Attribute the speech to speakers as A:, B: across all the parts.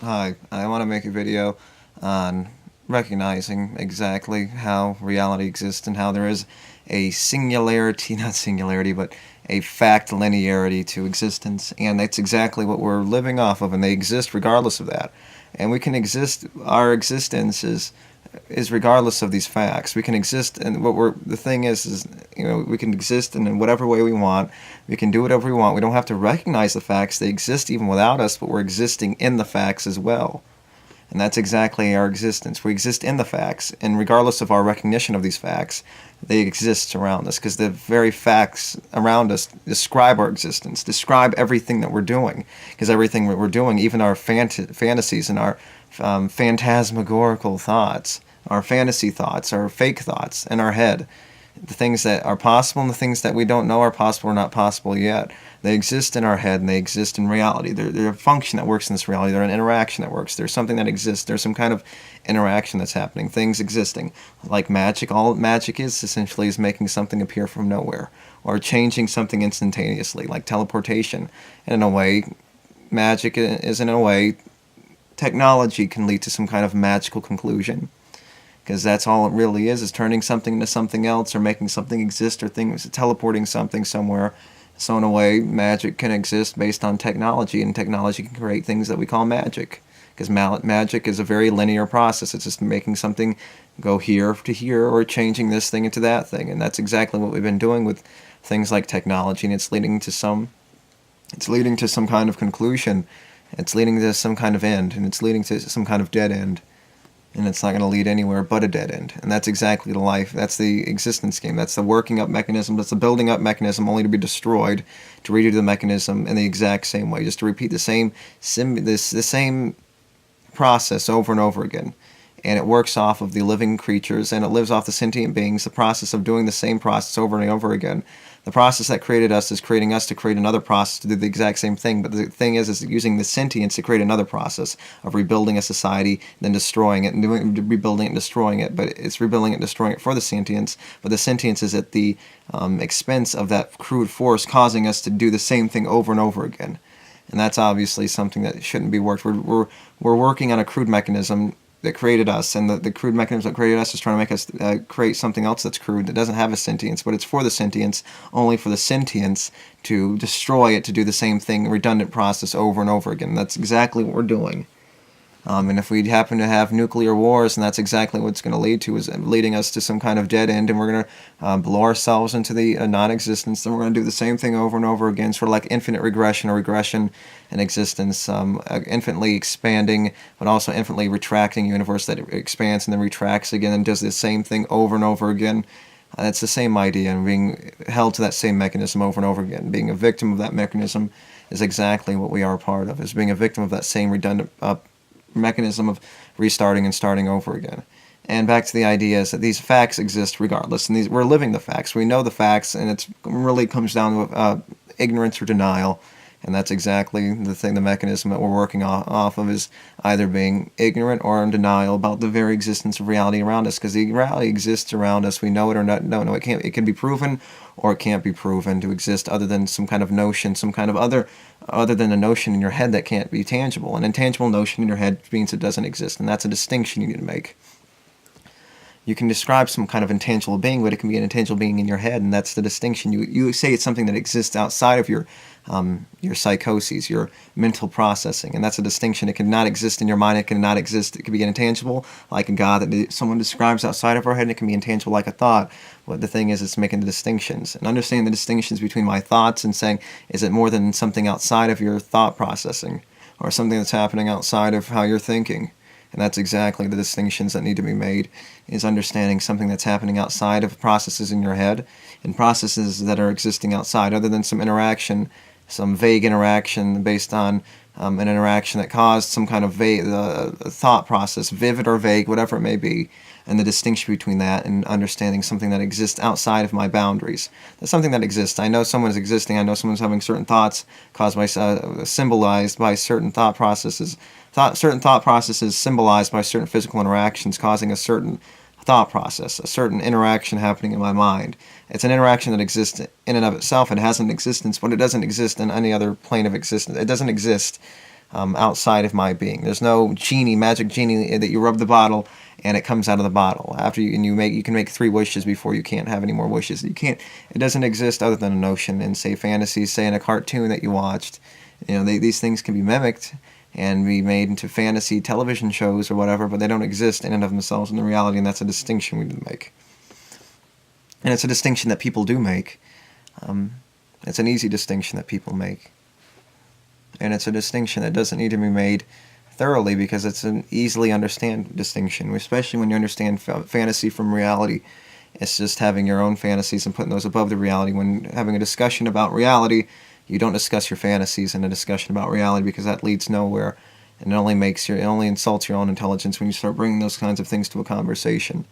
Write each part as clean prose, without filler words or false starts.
A: Hi, I want to make a video on recognizing exactly how reality exists and how there is a singularity, not singularity, but a fact linearity to existence, and that's exactly what we're living off of, and they exist regardless of that. And we can exist, our existence is regardless of these facts. We can exist, and the thing is we can exist in whatever way we want. We can do whatever we want. We don't have to recognize the facts. They exist even without us, but we're existing in the facts as well. And that's exactly our existence. We exist in the facts, and regardless of our recognition of these facts, they exist around us because the very facts around us describe our existence, describe everything that we're doing. Because everything that we're doing, even our fantasies and our phantasmagorical thoughts, our fantasy thoughts, our fake thoughts in our head, the things that are possible and the things that we don't know are possible or not possible yet. They exist in our head and they exist in reality. They're a function that works in this reality. They're an interaction that works. There's something that exists. There's some kind of interaction that's happening. Things existing. Like magic, all magic is essentially is making something appear from nowhere or changing something instantaneously, like teleportation. And in a way, magic is in a way, technology can lead to some kind of magical conclusion. Because that's all it really is turning something into something else or making something exist or things teleporting something somewhere. So in a way, magic can exist based on technology, and technology can create things that we call magic. Because magic is a very linear process. It's just making something go here to here or changing this thing into that thing. And that's exactly what we've been doing with things like technology, and it's leading to some kind of conclusion. It's leading to some kind of end, and it's leading to some kind of dead end. And it's not going to lead anywhere but a dead end. And that's exactly the life. That's the existence game. That's the working up mechanism. That's the building up mechanism, only to be destroyed, to redo the mechanism in the exact same way, just to repeat the same process over and over again. And it works off of the living creatures, and it lives off the sentient beings, the process of doing the same process over and over again. The process that created us is creating us to create another process to do the exact same thing, but the thing is using the sentience to create another process of rebuilding a society, then destroying it, and rebuilding it and destroying it, but it's rebuilding it and destroying it for the sentience, but the sentience is at the expense of that crude force causing us to do the same thing over and over again. And that's obviously something that shouldn't be worked. We're working on a crude mechanism that created us, and the crude mechanism that created us is trying to make us create something else that's crude that doesn't have a sentience, but it's for the sentience, only for the sentience to destroy it, to do the same thing, redundant process over and over again. That's exactly what we're doing. And if we happen to have nuclear wars, and that's exactly what it's going to lead to, is leading us to some kind of dead end, and we're going to blow ourselves into the non-existence, then we're going to do the same thing over and over again, sort of like infinite regression or regression in existence, infinitely expanding, but also infinitely retracting universe that expands and then retracts again and does the same thing over and over again. It's the same idea, and being held to that same mechanism over and over again. Being a victim of that mechanism is exactly what we are a part of, is being a victim of that same redundant mechanism of restarting and starting over again. And back to the idea is that these facts exist regardless, and we're living the facts. We know the facts, and it really comes down to ignorance or denial, and that's exactly the mechanism that we're working off of, is either being ignorant or in denial about the very existence of reality around us, because the reality exists around us. We know it or not. No, it can't. It can be proven, or it can't be proven to exist other than some kind of notion, some kind of other than a notion in your head that can't be tangible. An intangible notion in your head means it doesn't exist, and that's a distinction you need to make. You can describe some kind of intangible being, but it can be an intangible being in your head, and that's the distinction. You say it's something that exists outside of your psychoses, your mental processing, and that's a distinction. It cannot exist in your mind. It cannot exist. It can be an intangible, like a God that someone describes outside of our head, and it can be intangible, like a thought. But the thing is, it's making the distinctions and understanding the distinctions between my thoughts and saying, is it more than something outside of your thought processing, or something that's happening outside of how you're thinking? And that's exactly the distinctions that need to be made, is understanding something that's happening outside of processes in your head and processes that are existing outside, other than some interaction, some vague interaction based on an interaction that caused some kind of vague thought process, vivid or vague, whatever it may be, and the distinction between that and understanding something that exists outside of my boundaries. That's something that exists. I know someone's existing. I know someone's having certain thoughts caused by, symbolized by certain thought processes. Certain thought processes symbolized by certain physical interactions causing a certain thought process, a certain interaction happening in my mind. It's an interaction that exists in and of itself. It has an existence, but it doesn't exist in any other plane of existence. It doesn't exist outside of my being. There's no genie, magic genie that you rub the bottle and it comes out of the bottle. After you can make 3 wishes before you can't have any more wishes. You can't. It doesn't exist other than a notion in, say, fantasies, say in a cartoon that you watched. These things can be mimicked and be made into fantasy television shows or whatever, but they don't exist in and of themselves in the reality, and that's a distinction we make. And it's a distinction that people do make. It's an easy distinction that people make. And it's a distinction that doesn't need to be made thoroughly because it's an easily understand distinction, especially when you understand fantasy from reality. It's just having your own fantasies and putting those above the reality. When having a discussion about reality, you don't discuss your fantasies in a discussion about reality because that leads nowhere, and it only insults your own intelligence when you start bringing those kinds of things to a conversation.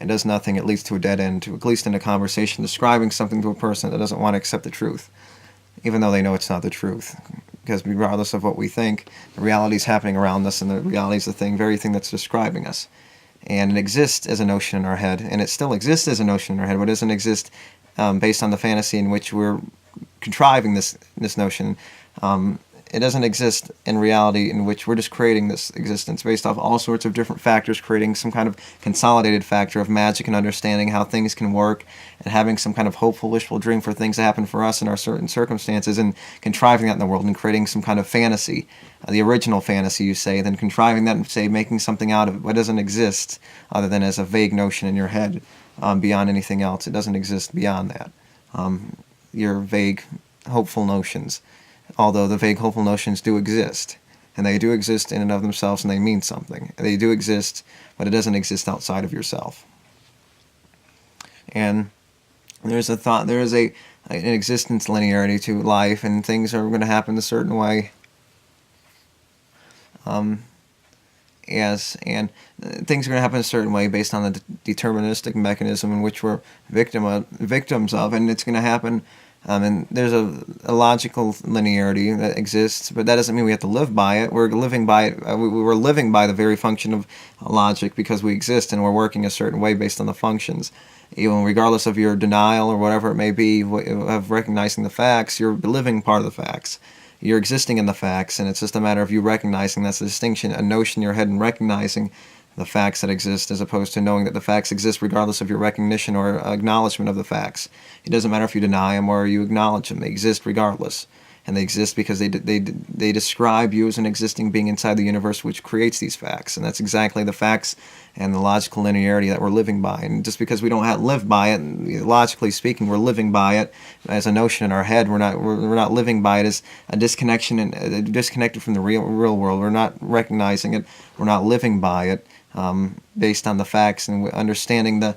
A: It does nothing. It leads to a dead end, at least in a conversation, describing something to a person that doesn't want to accept the truth, even though they know it's not the truth. Because regardless of what we think, the reality is happening around us, and the reality is the very thing that's describing us. And it exists as a notion in our head, and it still exists as a notion in our head, but it doesn't exist based on the fantasy in which we're contriving this notion. It doesn't exist in reality in which we're just creating this existence based off all sorts of different factors, creating some kind of consolidated factor of magic and understanding how things can work, and having some kind of hopeful, wishful dream for things to happen for us in our certain circumstances, and contriving that in the world and creating some kind of fantasy, the original fantasy, you say, then contriving that and, say, making something out of it what doesn't exist other than as a vague notion in your head beyond anything else. It doesn't exist beyond that. Your vague, hopeful notions. Although the vague, hopeful notions do exist, and they do exist in and of themselves, and they mean something. They do exist, but it doesn't exist outside of yourself. And there's a thought, there is an existence linearity to life, and things are going to happen a certain way. Yes, and things are going to happen a certain way based on the deterministic mechanism in which we're victims of, and it's going to happen. And there's a logical linearity that exists, but that doesn't mean we have to live by it. We're living by it. We're living by the very function of logic because we exist, and we're working a certain way based on the functions. Even regardless of your denial or whatever it may be of recognizing the facts, you're living part of the facts. You're existing in the facts, and it's just a matter of you recognizing that's a distinction, a notion in your head, and recognizing the facts that exist, as opposed to knowing that the facts exist regardless of your recognition or acknowledgement of the facts. It doesn't matter if you deny them or you acknowledge them. They exist regardless. And they exist because they describe you as an existing being inside the universe which creates these facts. And that's exactly the facts and the logical linearity that we're living by. And just because we don't live by it, logically speaking, we're living by it as a notion in our head. We're not living by it as a disconnection and disconnected from the real world. We're not recognizing it. We're not living by it. Based on the facts and understanding the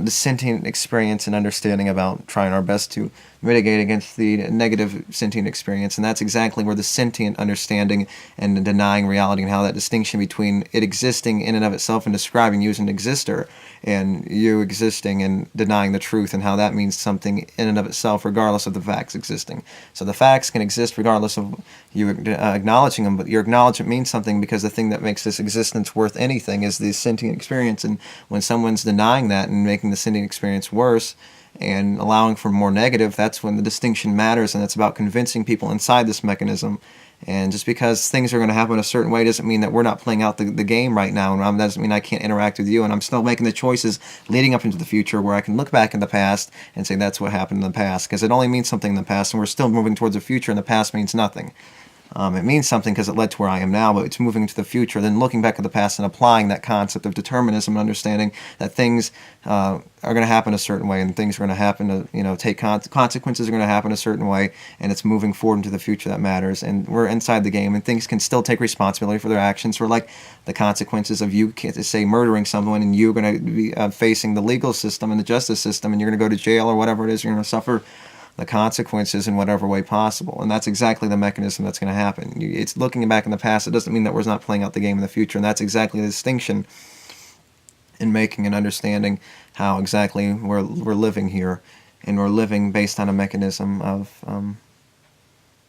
A: sentient experience and understanding about trying our best to mitigate against the negative sentient experience. And that's exactly where the sentient understanding and the denying reality and how that distinction between it existing in and of itself and describing you as an exister and you existing and denying the truth and how that means something in and of itself regardless of the facts existing. So the facts can exist regardless of you acknowledging them, but your acknowledgement means something because the thing that makes this existence worth anything is the sentient experience. And when someone's denying that and making the sentient experience worse and allowing for more negative, that's when the distinction matters, and it's about convincing people inside this mechanism. And just because things are going to happen a certain way doesn't mean that we're not playing out the game right now, and that doesn't mean I can't interact with you, and I'm still making the choices leading up into the future where I can look back in the past and say that's what happened in the past, because it only means something in the past, and we're still moving towards the future, and the past means nothing. It means something because it led to where I am now, but it's moving to the future, then looking back at the past and applying that concept of determinism and understanding that things are going to happen a certain way, and things are going to happen to, consequences are going to happen a certain way, and it's moving forward into the future that matters, and we're inside the game, and things can still take responsibility for their actions, for like the consequences of you, say, murdering someone, and you're going to be facing the legal system and the justice system, and you're going to go to jail or whatever it is, you're going to suffer the consequences in whatever way possible. And that's exactly the mechanism that's going to happen. It's looking back in the past. It doesn't mean that we're not playing out the game in the future. And that's exactly the distinction in making and understanding how exactly we're living here. And we're living based on a mechanism of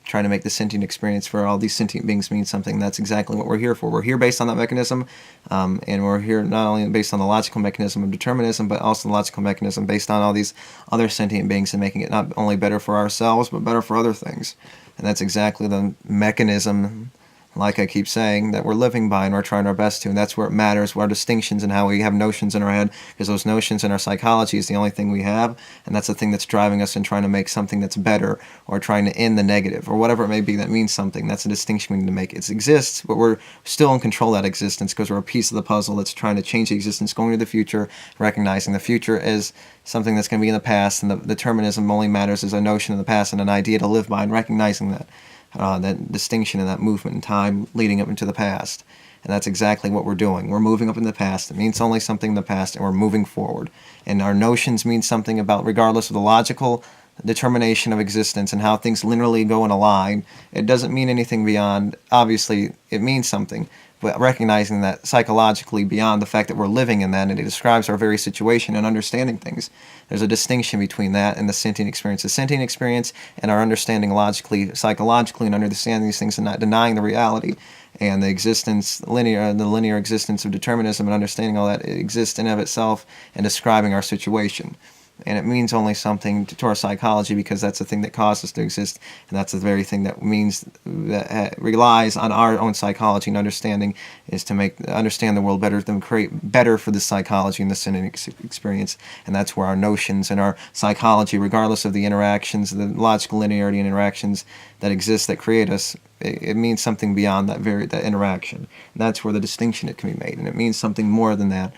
A: trying to make the sentient experience for all these sentient beings mean something. That's exactly what we're here for. We're here based on that mechanism, and we're here not only based on the logical mechanism of determinism, but also the logical mechanism based on all these other sentient beings and making it not only better for ourselves, but better for other things. And that's exactly the mechanism, like I keep saying, that we're living by and we're trying our best to. And that's where it matters, what our distinctions and how we have notions in our head, because those notions in our psychology is the only thing we have, and that's the thing that's driving us in trying to make something that's better, or trying to end the negative, or whatever it may be that means something. That's a distinction we need to make. It exists, but we're still in control of that existence because we're a piece of the puzzle that's trying to change the existence, going to the future, recognizing the future as something that's going to be in the past, and the determinism only matters as a notion of the past and an idea to live by, and recognizing that. That distinction and that movement in time leading up into the past. And that's exactly what we're doing. We're moving up in the past. It means only something in the past, and we're moving forward. And our notions mean something about, regardless of the logical determination of existence and how things linearly go in a line, it doesn't mean anything beyond, obviously, it means something. But recognizing that psychologically beyond the fact that we're living in that, and it describes our very situation and understanding things. There's a distinction between that and the sentient experience. The sentient experience and our understanding logically, psychologically, and understanding these things and not denying the reality and the existence, the linear existence of determinism and understanding all that exists in of itself and describing our situation. And it means only something to our psychology because that's the thing that caused us to exist, and that's the very thing that relies on our own psychology and understanding, is to understand the world better, to create better for the psychology and the sentient experience. And that's where our notions and our psychology, regardless of the interactions, the logical linearity and interactions that exist that create us, it means something beyond that interaction. And that's where the distinction it can be made, and it means something more than that.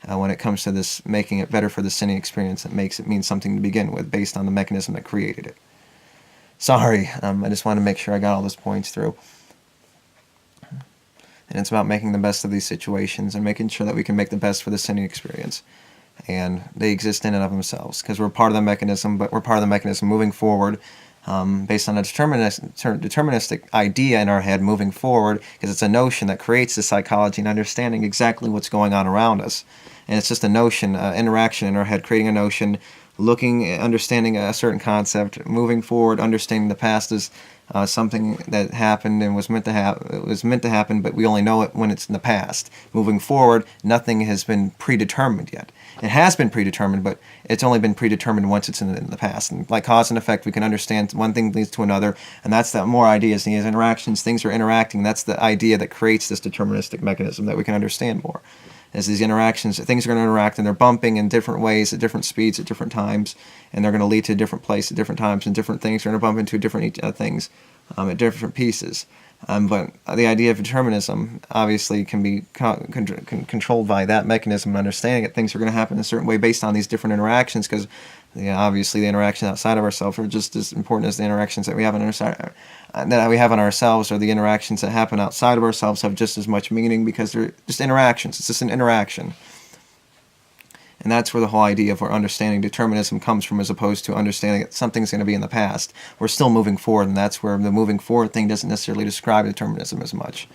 A: When it comes to this making it better for the sentient experience, it makes it mean something to begin with based on the mechanism that created it. Sorry, I just want to make sure I got all those points through. And it's about making the best of these situations and making sure that we can make the best for the sentient experience. And they exist in and of themselves because we're part of the mechanism, but we're part of the mechanism moving forward based on a deterministic idea in our head moving forward, because it's a notion that creates the psychology and understanding exactly what's going on around us. And it's just a notion, interaction in our head, creating a notion, understanding a certain concept, moving forward, understanding the past is something that happened and was meant to happen, but we only know it when it's in the past. Moving forward, nothing has been predetermined yet. It has been predetermined, but it's only been predetermined once it's in the past. And like cause and effect, we can understand one thing leads to another, and that's the more ideas, these interactions, things are interacting. That's the idea that creates this deterministic mechanism that we can understand more. As these interactions, things are going to interact, and they're bumping in different ways at different speeds at different times, and they're going to lead to a different place at different times, and different things are going to bump into different things at different pieces. But the idea of determinism obviously can be controlled by that mechanism and understanding that things are going to happen in a certain way based on these different interactions, because obviously the interactions outside of ourselves are just as important as the interactions that we have on ourselves, or the interactions that happen outside of ourselves have just as much meaning because they're just interactions. It's just an interaction. And that's where the whole idea of our understanding determinism comes from, as opposed to understanding that something's going to be in the past. We're still moving forward, and that's where the moving forward thing doesn't necessarily describe determinism as much.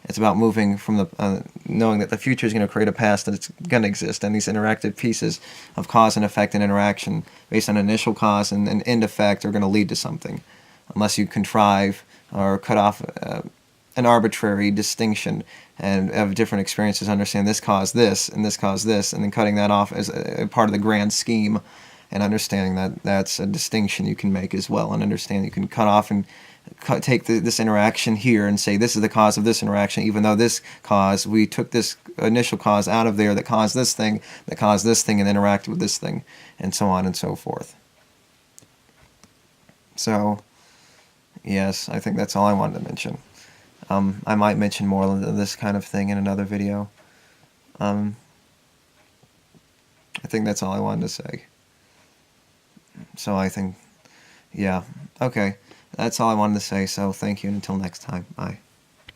A: It's about moving from the knowing that the future is going to create a past that it's going to exist, and these interactive pieces of cause and effect and interaction based on initial cause and an end effect are going to lead to something, unless you contrive or cut off an arbitrary distinction and of different experiences, understand this caused this and this caused this, and then cutting that off as a part of the grand scheme, and understanding that that's a distinction you can make as well, and understand you can cut off and take this interaction here and say this is the cause of this interaction, even though this cause, we took this initial cause out of there that caused this thing, and interacted with this thing, and so on and so forth. So, yes, I think that's all I wanted to mention. I might mention more of this kind of thing in another video. I think that's all I wanted to say. So I think, yeah, okay. That's all I wanted to say, so thank you, and until next time, bye.